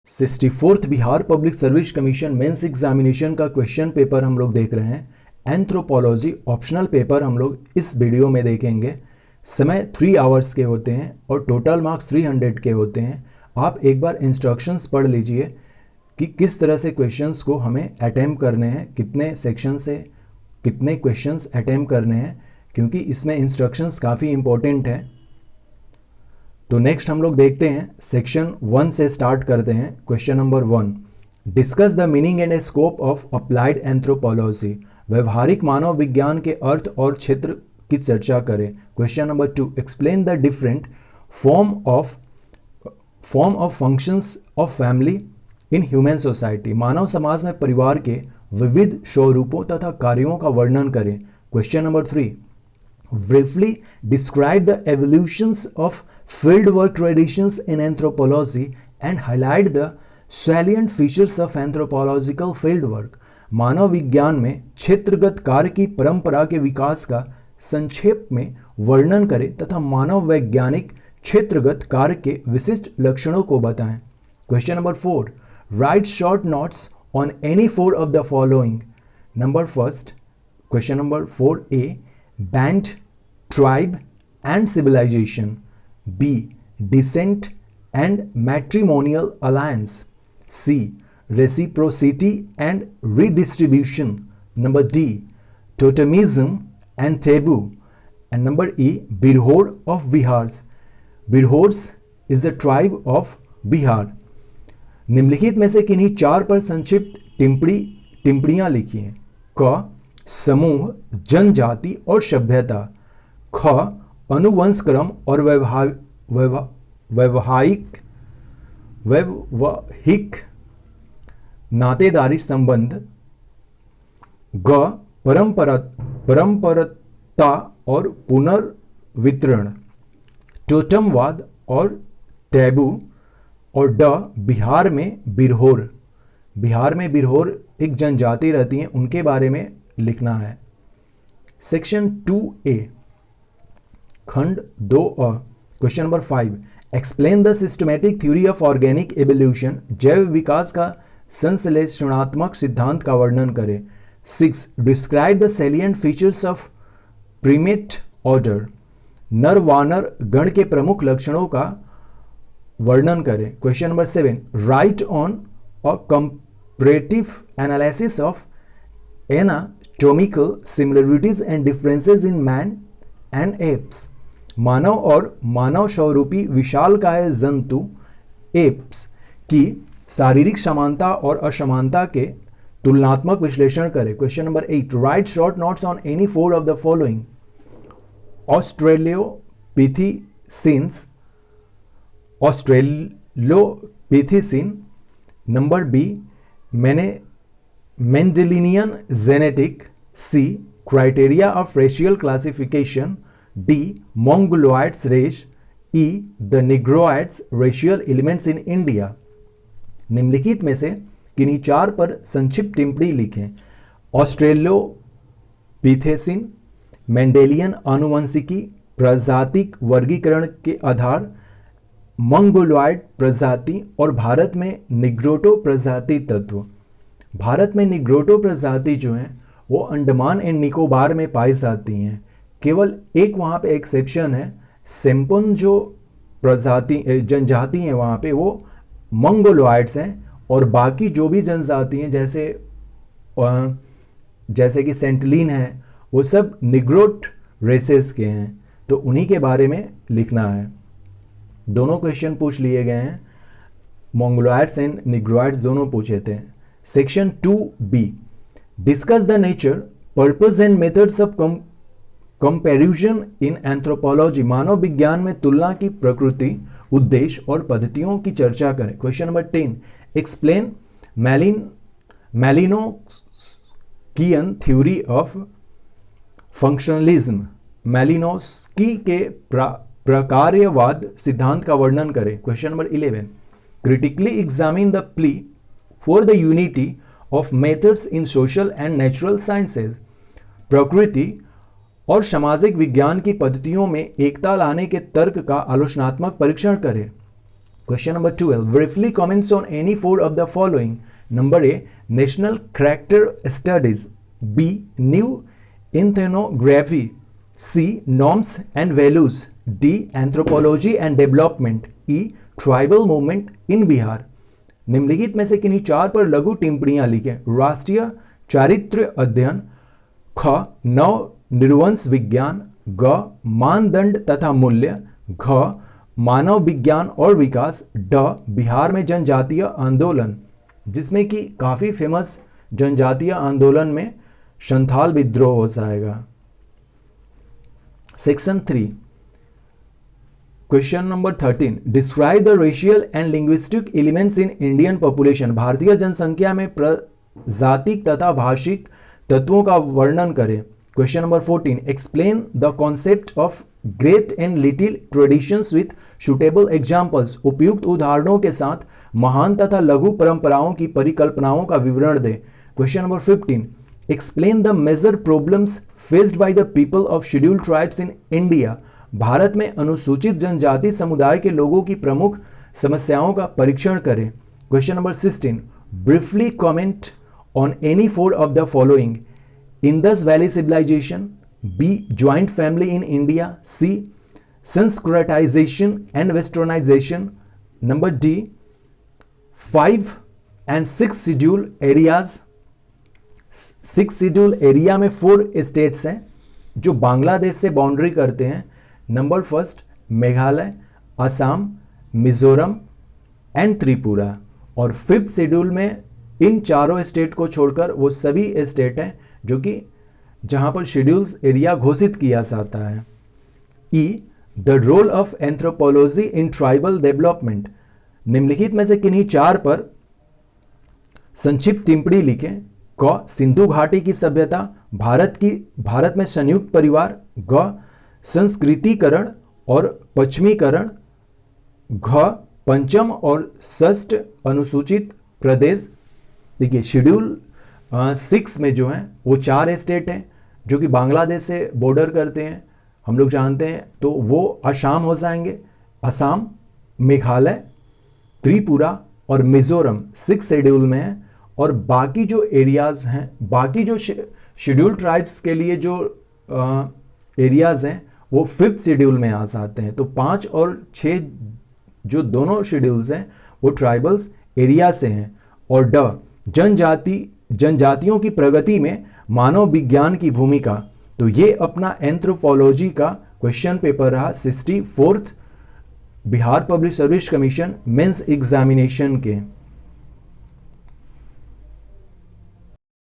64th Bihar public service commission mains examination का question paper हम लोग देख रहे हैं। एंथ्रोपोलॉजी ऑप्शनल पेपर हम लोग इस वीडियो में देखेंगे। समय 3 आवर्स के होते हैं और टोटल मार्क्स 300 के होते हैं। आप एक बार इंस्ट्रक्शंस पढ़ लीजिए कि किस तरह से क्वेश्चंस को हमें अटेम्प्ट करने हैं, कितने सेक्शन से कितने क्वेश्चंस अटेम्प्ट करने हैं, क्योंकि इसमें इंस्ट्रक्शंस काफ़ी इंपॉर्टेंट है। तो नेक्स्ट हम लोग देखते हैं, सेक्शन 1 से स्टार्ट करते हैं। Question number 1, discuss the meaning and scope of applied anthropology. व्यवहारिक मानव विज्ञान के अर्थ और क्षेत्र की चर्चा करें। Question number 2, explain the different form of functions of family in human society. मानव समाज में परिवार के विविध स्वरूपों तथा कार्यों का वर्णन करें। Question number 3, briefly describe the evolutions of fieldwork traditions in anthropology and highlight the salient features of anthropological fieldwork। मानव विज्ञान में क्षेत्रगत कार्य की परंपरा के विकास का संक्षेप में वर्णन करें तथा मानव वैज्ञानिक क्षेत्रगत कार्य के विशिष्ट लक्षणों को बताएं। Question number 4, right short notes on any 4 of the following। Number first, question number 4A, band, tribe and civilization। B, descent and matrimonial alliance। C, reciprocity and redistribution। Number D, totemism and taboo। And number E, Birhor of Bihars। Birhors is the tribe of Bihar। निम्नलिखित में से किन्हीं 4 पर संक्षिप्त टिप्पणियां लिखी हैं। क, समूह, जनजाति और सभ्यता। ख, अनुवंशक्रम और वैवाहिक नातेदारी संबंध। ग, परंपरता और पुनर्वितरण, टोटमवाद और टैबू। और ड, बिहार में बिरहोर। बिहार में बिरहोर एक जनजाति रहती है, उनके बारे में लिखना है। सेक्शन 2A, खंड 2A, question number 5, explain the systematic theory of organic evolution. जैव विकास का संश्लेषणात्मक सिद्धांत का वर्णन करें। 6, describe the salient features of primate order. नर वानर गण के प्रमुख लक्षणों का वर्णन करें। Question number 7, write on a comparative analysis of anatomical similarities and differences in man and apes। मानव और मानव स्वरूपी विशालकाय जंतु एप्स की शारीरिक समानता और असमानता के तुलनात्मक विश्लेषण करें। Question number 8, write short notes on any 4 of the following। Australopithecine. Number B, Mendelian genetic। C, criteria of racial classification। D, Mongoloids race। E, the Negroids racial elements in India। निम्नलिखित में से किन्हीं 4 पर संक्षिप्त टिप्पणी लिखें। ऑस्ट्रेलोपिथेसीन, मेंडेलियन आनुवंशिकी, प्रजातिक वर्गीकरण के आधार, मंगोलॉयड प्रजाति और भारत में निग्रोटो प्रजाति तत्व। भारत में निग्रोटो प्रजाति जो हैं वो अंडमान एंड निकोबार में पाई जाती हैं। केवल एक वहाँ पे एक्सेप्शन है, सेम्पुन जो जनजाति हैं वहाँ पे वो मंगोलॉयड्स हैं, और बाकी जो भी जनजाति हैं जैसे कि सेंटलिन है, वो सब निग्रोट रेसेस के हैं, तो उन्हीं के बारे में लिखना है। दोनों क्वेश्चन पूछ लिए गए हैं, मंगोलॉयड्स एंड निग्रोइड्स दोनों पूछे थे। Section 2B, discuss the nature, purpose and methods of comparison in anthropology. मानव विज्ञान में तुलना की प्रकृति, उद्देश्य और पद्धतियों की चर्चा करें। Question number 10, explain Malinowskian theory of functionalism. Malinowski के प्रकार्यवाद सिद्धांत का वर्णन करें। Question number 11, critically examine the plea for the unity of methods in social and natural sciences। प्रकृति और सामाजिक विज्ञान की पद्धतियों में एकता लाने के तर्क का आलोचनात्मक परीक्षण करें। Question number 12. Briefly comments on any four of the following. Number A. National Character Studies. B. New Ethnography. C. Norms and Values. D. Anthropology and Development. E. Tribal Movement in Bihar. निम्नलिखित में से किन्हीं चार पर लघु टिप्पणियां लिखें. राष्ट्रीय चारित्र्य अध्ययन. ख. नव निर्वंश विज्ञान. ग. मानदंड तथा मूल्य. घ. मानव विज्ञान और विकास. ड. बिहार में जनजातीय आंदोलन, जिसमें कि काफ़ी फेमस जनजातीय आंदोलन में संथाल विद्रोह हो जाएगा. Section 3. Question number 13. Describe the racial and linguistic elements in Indian population. भारतीय जनसंख्या में प्रजातिक तथा भाषिक तत्वों का वर्णन करें. Question number 14. Explain the concept of great and little traditions with suitable examples. उपयुक्त उदाहरणों के साथ महान तथा लघु परंपराओं की परिकल्पनाओं का विवरण दें. Question number 15. Explain the major problems faced by the people of scheduled tribes in India. Bharat में अनुसूचित जनजाति समुदाय के लोगों की प्रमुख समस्याओं का परीक्षण करें. Question number 16. Briefly comment on any four of the following. Indus Valley civilisation. B. Joint family in India. C. Sanskritisation and westernisation. Number D. 5 and 6 schedule areas. 6 schedule area में 4 स्टेट्स हैं जो बांग्लादेश से बाउंड्री करते हैं. Number first Meghalaya, Assam, Mizoram and Tripura. और 5th schedule में इन चारों state को छोड़कर वो सभी स्टेट हैं जो कि जहां पर शेड्यूल्स एरिया घोषित किया जाता है. E. The role of anthropology in tribal development. निम्नलिखित में से किन्हीं चार पर संक्षिप्त टिप्पणी लिखें. क. सिंधु घाटी की सभ्यता. भारत में संयुक्त परिवार. ग. संस्कृतिकरण और पश्चिमीकरण. घ. पंचम और षष्ठ अनुसूचित प्रदेश. देखिए शेड्यूल 6 में जो हैं वो 4 स्टेट हैं जो कि बांग्लादेश से बॉर्डर करते हैं, हम लोग जानते हैं. तो वो असम हो जाएंगे. असम, मेघालय, त्रिपुरा और मिजोरम 6 शेड्यूल में है. और बाकी जो एरियाज हैं, बाकी जो शेड्यूल ट्राइब्स के लिए जो एरियाज हैं वो 5th शेड्यूल में आ जाते हैं. तो 5 और 6 जो दोनों शेड्यूल्स हैं वो ट्राइबल्स एरिया से हैं. और ड. जनजातियों की प्रगति में मानव विज्ञान की भूमिका. तो ये अपना एंथ्रोपोलॉजी का क्वेश्चन पेपर रहा 64th Bihar public service commission mains examination के.